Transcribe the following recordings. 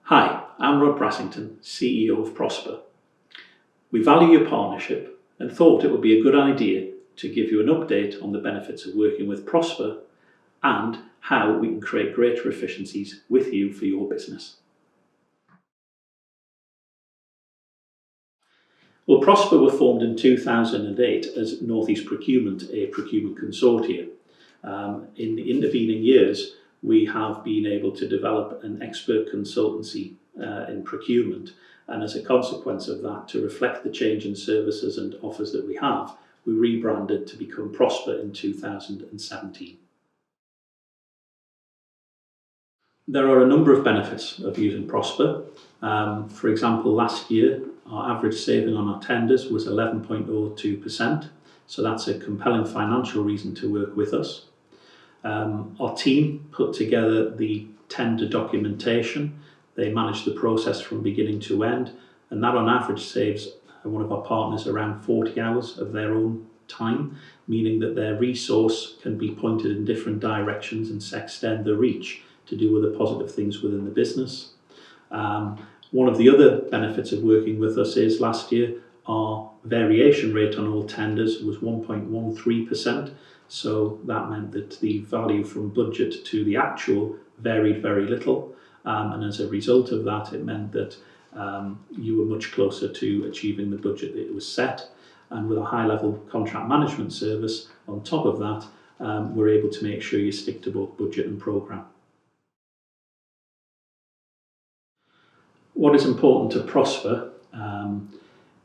Hi, I'm Rod Brassington, CEO of Prosper. We value your partnership and thought it would be a good idea to give you an update on the benefits of working with Prosper and how we can create greater efficiencies with you for your business. Well, Prosper were formed in 2008 as North East Procurement, a procurement consortium. In the intervening years, we have been able to develop an expert consultancy in procurement, and as a consequence of that, to reflect the change in services and offers that we have, we rebranded to become Prosper in 2017. There are a number of benefits of using Prosper. For example, last year, our average saving on our tenders was 11.02%, so that's a compelling financial reason to work with us. Our team put together the tender documentation. They manage the process from beginning to end, and that on average saves one of our partners around 40 hours of their own time, meaning that their resource can be pointed in different directions and extend the reach to do other positive things within the business. One of the other benefits of working with us is last year our variation rate on all tenders was 1.13%. So that meant that the value from budget to the actual varied very little. And as a result of that, it meant that you were much closer to achieving the budget that was set. And with a high level contract management service on top of that, we're able to make sure you stick to both budget and programme. What is important to Prosper,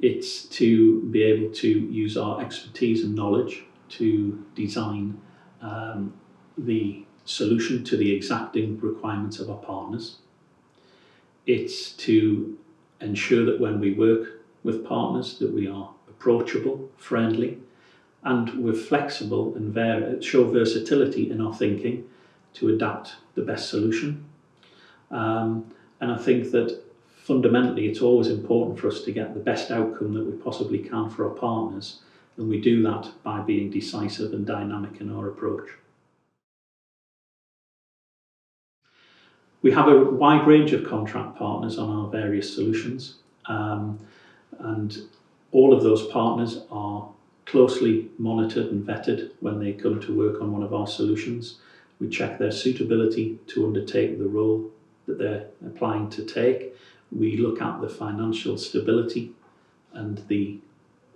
it's to be able to use our expertise and knowledge to design the solution to the exacting requirements of our partners. It's to ensure that when we work with partners that we are approachable, friendly, and we're flexible and show versatility in our thinking to adapt the best solution. And I think that fundamentally it's always important for us to get the best outcome that we possibly can for our partners, and we do that by being decisive and dynamic in our approach. We have a wide range of contract partners on our various solutions, and all of those partners are closely monitored and vetted when they come to work on one of our solutions. We check their suitability to undertake the role that they're applying to take. We look at the financial stability and the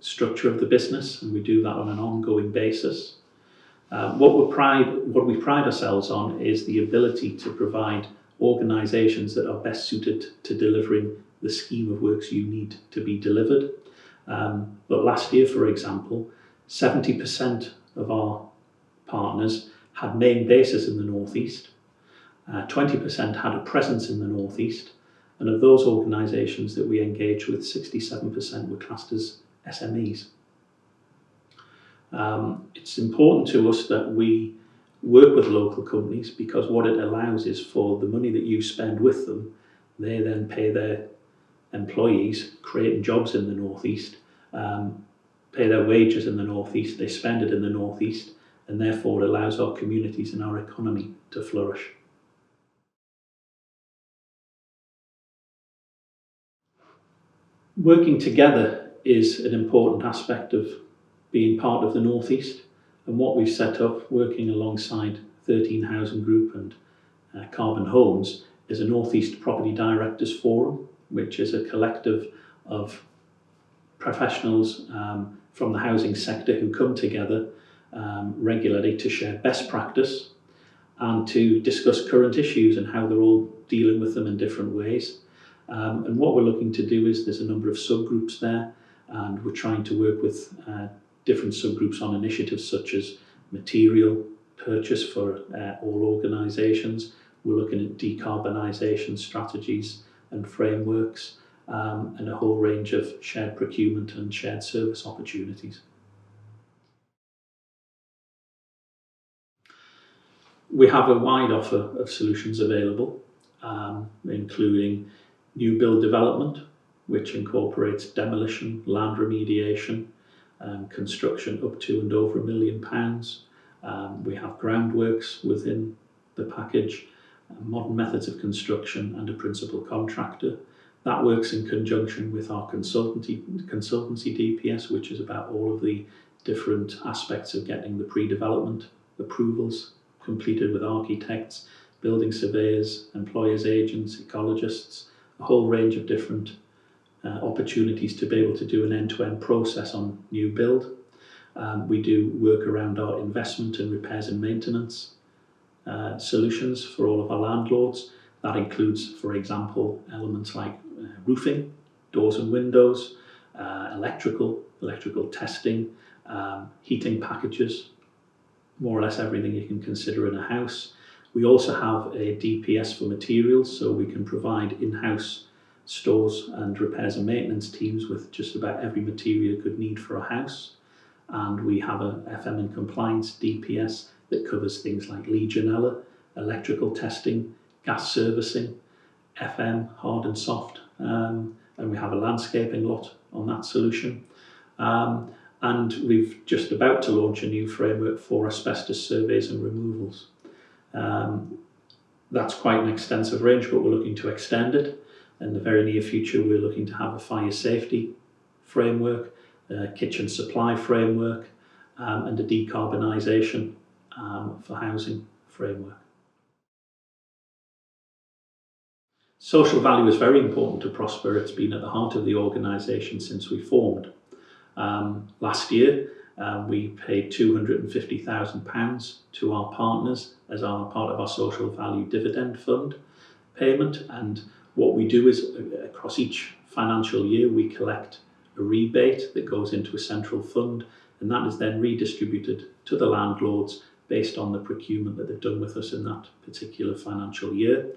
structure of the business, and we do that on an ongoing basis. What we pride ourselves on is the ability to provide organisations that are best suited to delivering the scheme of works you need to be delivered. But last year, for example, 70% of our partners had main bases in the North East, 20% had a presence in the North East, and of those organisations that we engage with, 67% were classed as SMEs. It's important to us that we work with local companies, because what it allows is for the money that you spend with them, they then pay their employees, creating jobs in the North East, pay their wages in the North East, they spend it in the North East, and therefore it allows our communities and our economy to flourish. Working together is an important aspect of being part of the North East, and what we've set up, working alongside 13 Housing Group and Carbon Homes, is a North East Property Directors Forum, which is a collective of professionals from the housing sector who come together regularly to share best practice and to discuss current issues and how they're all dealing with them in different ways. And what we're looking to do is there's a number of subgroups there, and we're trying to work with different subgroups on initiatives such as material purchase for all organisations. We're looking at decarbonisation strategies and frameworks, and a whole range of shared procurement and shared service opportunities. We have a wide offer of solutions available, including new build development, which incorporates demolition, land remediation, construction up to and over £1 million. We have groundworks within the package, modern methods of construction and a principal contractor. That works in conjunction with our consultancy DPS, which is about all of the different aspects of getting the pre-development approvals completed with architects, building surveyors, employers agents, ecologists, a whole range of different opportunities to be able to do an end-to-end process on new build. We do work around our investment and repairs and maintenance solutions for all of our landlords. That includes, for example, elements like roofing, doors and windows, electrical testing, heating packages, more or less everything you can consider in a house. We also have a DPS for materials, so we can provide in-house stores and repairs and maintenance teams with just about every material you could need for a house. And we have a FM and compliance DPS that covers things like Legionella, electrical testing, gas servicing, FM, hard and soft, and we have a landscaping lot on that solution. And we've just about to launch a new framework for asbestos surveys and removals. That's quite an extensive range, but we're looking to extend it. In the very near future, we're looking to have a fire safety framework, a kitchen supply framework, and a decarbonisation for housing framework. Social value is very important to Prosper. It's been at the heart of the organisation since we formed. Last year, we paid £250,000 to our partners as part of our social value dividend fund payment. And what we do is, across each financial year, we collect a rebate that goes into a central fund, and that is then redistributed to the landlords based on the procurement that they've done with us in that particular financial year.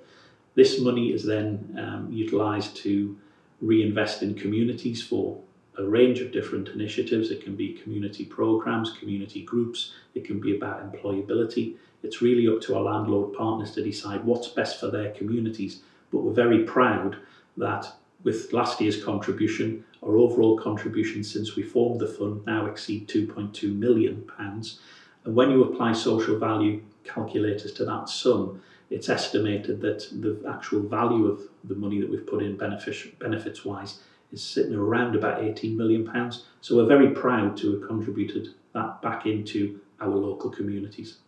This money is then utilised to reinvest in communities for a range of different initiatives. It can be community programmes, community groups, it can be about employability. It's really up to our landlord partners to decide what's best for their communities. But we're very proud that with last year's contribution, our overall contribution since we formed the fund now exceed £2.2 million. And when you apply social value calculators to that sum, it's estimated that the actual value of the money that we've put in benefits-wise is sitting around about £18 million. So we're very proud to have contributed that back into our local communities.